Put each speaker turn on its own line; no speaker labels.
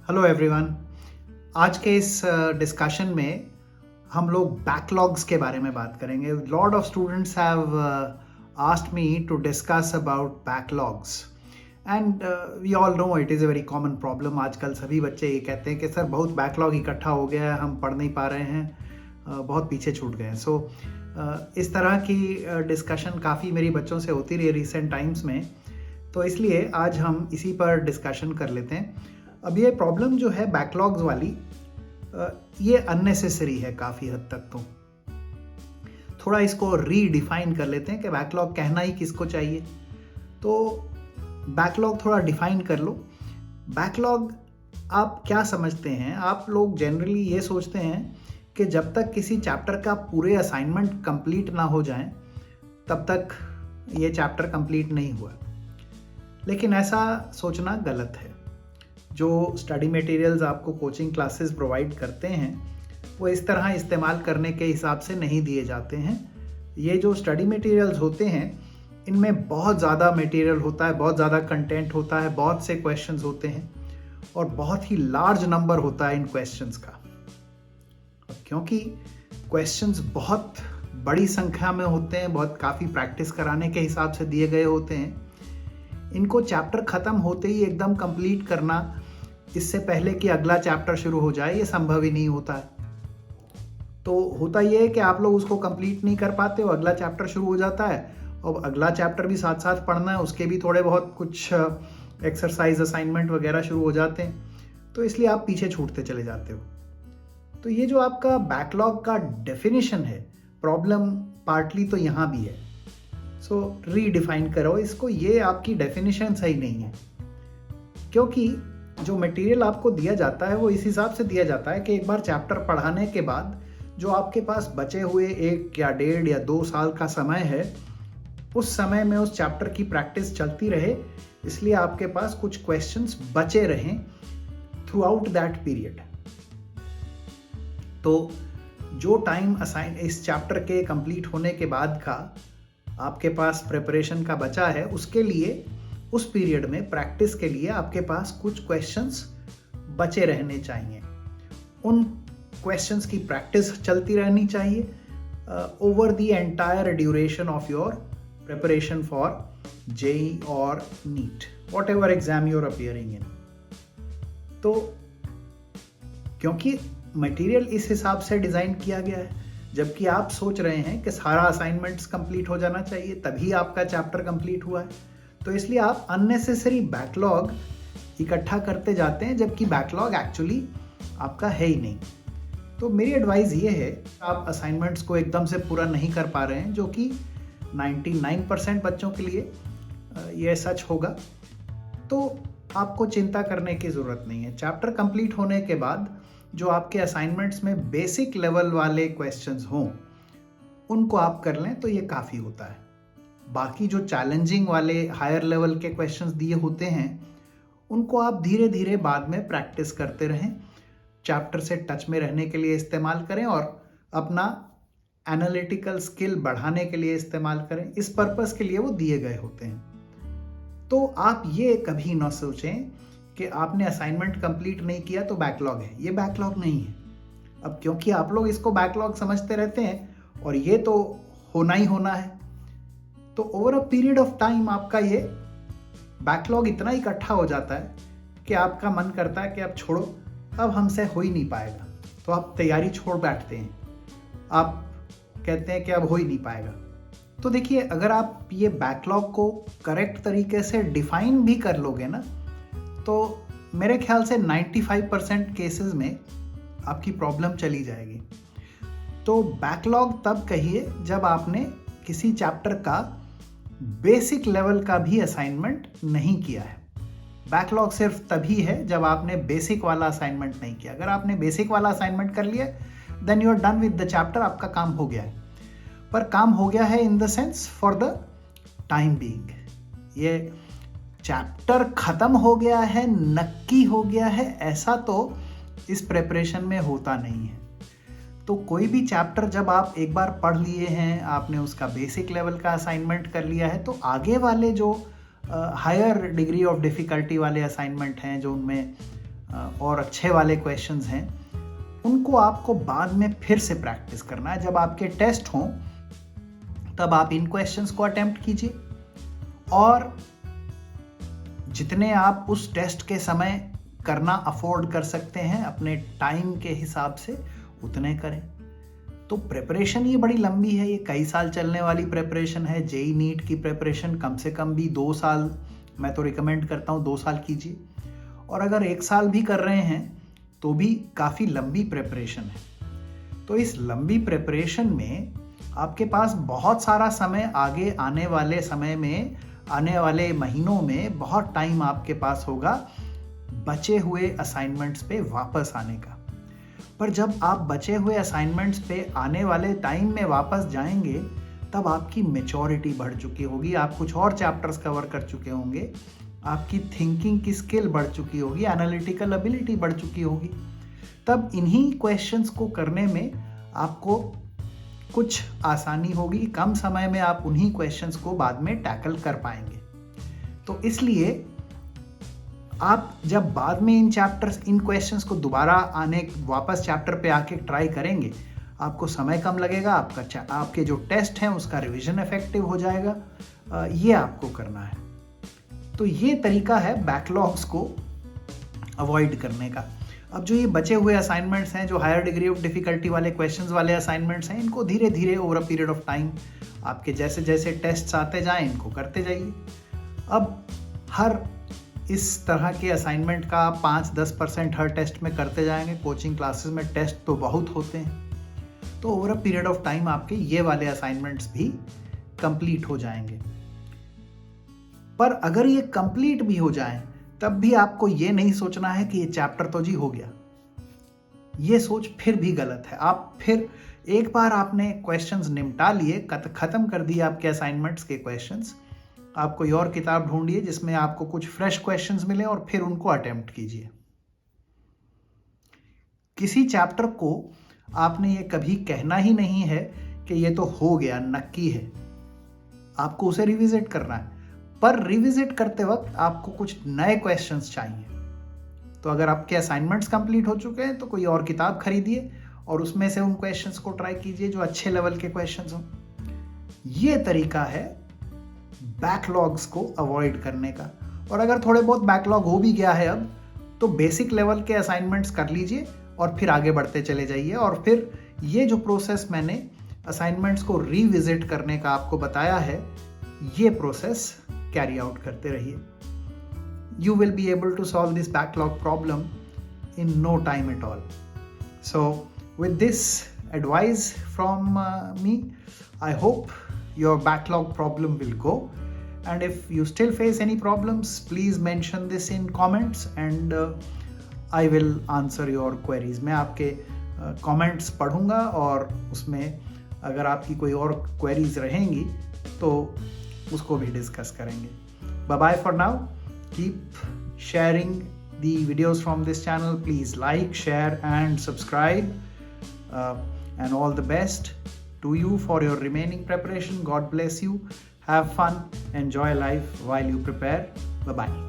Hello everyone. आज के इस डिस्कशन में हम लोग बैकलॉग्स के बारे में बात करेंगे। Lot of students have asked me to discuss about backlogs and we all know it is a very common problem. आजकल सभी बच्चे ये कहते हैं कि सर बहुत बैकलॉग इकट्ठा हो गया है, हम पढ़ नहीं पा रहे हैं, बहुत पीछे छूट गए हैं। सो इस तरह की डिस्कशन काफ़ी मेरी बच्चों से होती रही रिसेंट टाइम्स में, तो इसलिए आज हम इसी पर डिस्कशन कर लेते हैं। अब ये प्रॉब्लम जो है बैकलॉग्स वाली, ये अननेसेसरी है काफ़ी हद तक। तो थोड़ा इसको रीडिफाइन कर लेते हैं कि बैकलॉग कहना ही किसको चाहिए। तो बैकलॉग थोड़ा डिफाइन कर लो। बैकलॉग आप क्या समझते हैं? आप लोग जनरली ये सोचते हैं कि जब तक किसी चैप्टर का पूरे असाइनमेंट कंप्लीट ना हो जाए तब तक ये चैप्टर कंप्लीट नहीं हुआ, लेकिन ऐसा सोचना गलत है। जो स्टडी मटेरियल्स आपको कोचिंग क्लासेस प्रोवाइड करते हैं वो इस तरह इस्तेमाल करने के हिसाब से नहीं दिए जाते हैं। ये जो स्टडी मटेरियल्स होते हैं इनमें बहुत ज़्यादा मटेरियल होता है, बहुत ज़्यादा कंटेंट होता है, बहुत से क्वेश्चंस होते हैं और बहुत ही लार्ज नंबर होता है इन क्वेश्चंस का। क्योंकि क्वेश्चंस बहुत बड़ी संख्या में होते हैं, बहुत काफ़ी प्रैक्टिस कराने के हिसाब से दिए गए होते हैं, इनको चैप्टर ख़त्म होते ही एकदम कंप्लीट करना, इससे पहले कि अगला चैप्टर शुरू हो जाए, ये संभव ही नहीं होता है। तो होता ये है कि आप लोग उसको कंप्लीट नहीं कर पाते हो, अगला चैप्टर शुरू हो जाता है और अगला चैप्टर भी साथ साथ पढ़ना है, उसके भी थोड़े बहुत कुछ एक्सरसाइज असाइनमेंट वगैरह शुरू हो जाते हैं, तो इसलिए आप पीछे छूटते चले जाते हो। तो ये जो आपका बैकलॉग का डेफिनेशन है, प्रॉब्लम पार्टली तो यहाँ भी है। सो रीडिफाइन करो इसको, ये आपकी डेफिनेशन सही नहीं है। क्योंकि जो मटेरियल आपको दिया जाता है वो इस हिसाब से दिया जाता है कि एक बार चैप्टर पढ़ाने के बाद जो आपके पास बचे हुए 1 या 1.5 या 2 साल का समय है, उस समय में उस चैप्टर की प्रैक्टिस चलती रहे, इसलिए आपके पास कुछ क्वेश्चंस बचे रहें थ्रू आउट दैट पीरियड। तो जो टाइम असाइन इस चैप्टर के कंप्लीट होने के बाद का आपके पास प्रिपरेशन का बचा है, उसके लिए उस पीरियड में प्रैक्टिस के लिए आपके पास कुछ क्वेश्चंस बचे रहने चाहिए। उन क्वेश्चंस की प्रैक्टिस चलती रहनी चाहिए over the entire duration of your preparation for JEE और NEET, whatever exam you are appearing in. तो क्योंकि मटेरियल इस हिसाब से डिज़ाइन किया गया है, जबकि आप सोच रहे हैं कि सारा असाइनमेंट्स कंप्लीट हो जाना चाहिए तभी आपका चैप्टर कंप्लीट हुआ है, तो इसलिए आप अननेसेसरी बैकलॉग इकट्ठा करते जाते हैं, जबकि बैकलॉग एक्चुअली आपका है ही नहीं। तो मेरी एडवाइस ये है, आप असाइनमेंट्स को एकदम से पूरा नहीं कर पा रहे हैं, जो कि 99% बच्चों के लिए ये सच होगा, तो आपको चिंता करने की ज़रूरत नहीं है। चैप्टर कंप्लीट होने के बाद जो आपके असाइनमेंट्स में बेसिक लेवल वाले क्वेश्चंस हों उनको आप कर लें तो ये काफ़ी होता है। बाकी जो चैलेंजिंग वाले हायर लेवल के क्वेश्चंस दिए होते हैं उनको आप धीरे धीरे बाद में प्रैक्टिस करते रहें, चैप्टर से टच में रहने के लिए इस्तेमाल करें और अपना एनालिटिकल स्किल बढ़ाने के लिए इस्तेमाल करें। इस पर्पस के लिए वो दिए गए होते हैं। तो आप ये कभी ना सोचें कि आपने असाइनमेंट कंप्लीट नहीं किया तो बैकलॉग है। ये बैकलॉग नहीं है। अब क्योंकि आप लोग इसको बैकलॉग समझते रहते हैं और ये तो होना ही होना है, तो over a period of time आपका ये बैकलॉग इतना इकट्ठा हो जाता है कि आपका मन करता है कि अब छोड़ो, अब हमसे हो ही नहीं पाएगा, तो आप तैयारी छोड़ बैठते हैं। आप कहते हैं कि अब हो ही नहीं पाएगा। तो देखिए, अगर आप ये बैकलॉग को करेक्ट तरीके से डिफाइन भी कर लोगे ना, तो मेरे ख्याल से 95% केसेस में आपकी प्रॉब्लम चली जाएगी। तो बैकलॉग तब कहिए जब आपने किसी चैप्टर का बेसिक लेवल का भी असाइनमेंट नहीं किया है। बैकलॉग सिर्फ तभी है जब आपने बेसिक वाला असाइनमेंट नहीं किया। अगर आपने बेसिक वाला असाइनमेंट कर लिया then you are done with the chapter, आपका काम हो गया है। पर काम हो गया है in the sense for the time being. ये चैप्टर खत्म हो गया है, नक्की हो गया है, ऐसा तो इस प्रिपरेशन में होता नहीं है। तो कोई भी चैप्टर जब आप एक बार पढ़ लिए हैं, आपने उसका बेसिक लेवल का असाइनमेंट कर लिया है, तो आगे वाले जो हायर डिग्री ऑफ डिफ़िकल्टी वाले असाइनमेंट हैं, जो उनमें और अच्छे वाले क्वेश्चंस हैं, उनको आपको बाद में फिर से प्रैक्टिस करना है। जब आपके टेस्ट हों तब आप इन क्वेश्चंस को अटेम्प्ट कीजिए और जितने आप उस टेस्ट के समय करना अफोर्ड कर सकते हैं अपने टाइम के हिसाब से उतने करें। तो प्रिपरेशन ये बड़ी लंबी है, ये कई साल चलने वाली प्रिपरेशन है। जेई नीट की प्रिपरेशन कम से कम भी 2 साल, मैं तो रिकमेंड करता हूँ 2 साल कीजिए, और अगर 1 साल भी कर रहे हैं तो भी काफ़ी लंबी प्रिपरेशन है। तो इस लंबी प्रिपरेशन में आपके पास बहुत सारा समय आगे आने वाले समय में, आने वाले महीनों में बहुत टाइम आपके पास होगा बचे हुए असाइनमेंट्स पे वापस आने का। पर जब आप बचे हुए असाइनमेंट्स पे आने वाले टाइम में वापस जाएंगे तब आपकी मैच्योरिटी बढ़ चुकी होगी, आप कुछ और चैप्टर्स कवर कर चुके होंगे, आपकी थिंकिंग की स्किल बढ़ चुकी होगी, एनालिटिकल एबिलिटी बढ़ चुकी होगी। तब इन्हीं क्वेश्चंस को करने में आपको कुछ आसानी होगी, कम समय में आप उन्हीं क्वेश्चंस को बाद में टैकल कर पाएंगे। तो इसलिए आप जब बाद में इन क्वेश्चंस को दोबारा वापस चैप्टर पे आके ट्राई करेंगे, आपको समय कम लगेगा, आपके जो टेस्ट हैं उसका रिवीजन इफेक्टिव हो जाएगा। ये आपको करना है। तो ये तरीका है बैकलॉग्स को अवॉइड करने का। अब जो ये बचे हुए असाइनमेंट्स हैं, जो हायर डिग्री ऑफ डिफिकल्टी वाले क्वेश्चंस वाले असाइनमेंट्स हैं, इनको धीरे धीरे over a period of time आपके जैसे जैसे टेस्ट्स आते जाएं इनको करते जाइए। अब हर इस तरह के असाइनमेंट का 5-10% हर टेस्ट में करते जाएंगे। कोचिंग क्लासेस में टेस्ट तो बहुत होते हैं, तो over a period of time आपके ये वाले असाइनमेंट्स भी कंप्लीट हो जाएंगे। पर अगर ये कंप्लीट भी हो जाएं तब भी आपको ये नहीं सोचना है कि ये चैप्टर तो जी हो गया। ये सोच फिर भी गलत है। आप फिर एक बार आपने क्वेश्चंस निपटा लिए, खत्म कर दिए आपके असाइनमेंट्स के क्वेश्चंस, आप कोई और किताब ढूंढिए जिसमें आपको कुछ फ्रेश क्वेश्चंस मिले और फिर उनको अटेम्प्ट कीजिए। किसी चैप्टर को आपने ये कभी कहना ही नहीं है कि ये तो हो गया, नक्की है। आपको उसे रिविजिट करना है, पर रिविजिट करते वक्त आपको कुछ नए क्वेश्चंस चाहिए। तो अगर आपके असाइनमेंट्स कंप्लीट हो चुके हैं तो कोई और किताब खरीदिए और उसमें से उन क्वेश्चंस को ट्राई कीजिए जो अच्छे लेवल के क्वेश्चंस हों। ये तरीका है बैकलॉग्स को अवॉइड करने का। और अगर थोड़े बहुत बैकलॉग हो भी गया है अब, तो बेसिक लेवल के असाइनमेंट्स कर लीजिए और फिर आगे बढ़ते चले जाइए। और फिर ये जो प्रोसेस मैंने असाइनमेंट्स को रिविजिट करने का आपको बताया है, ये प्रोसेस कैरी आउट करते रहिए। You will be able to solve this backlog problem in no time at all. So with this advice from me, I hope your backlog problem will go. And if you still face any problems, please mention this in comments and I will answer your queries. मैं आपके comments पढ़ूंगा और उसमें अगर आपकी कोई और queries रहेंगी तो उसको भी डिस्कस करेंगे। Bye bye for now. Keep sharing the videos from this channel. Please like, share and subscribe. And all the best to you for your remaining preparation. God bless you. Have fun. Enjoy life while you prepare. Bye bye.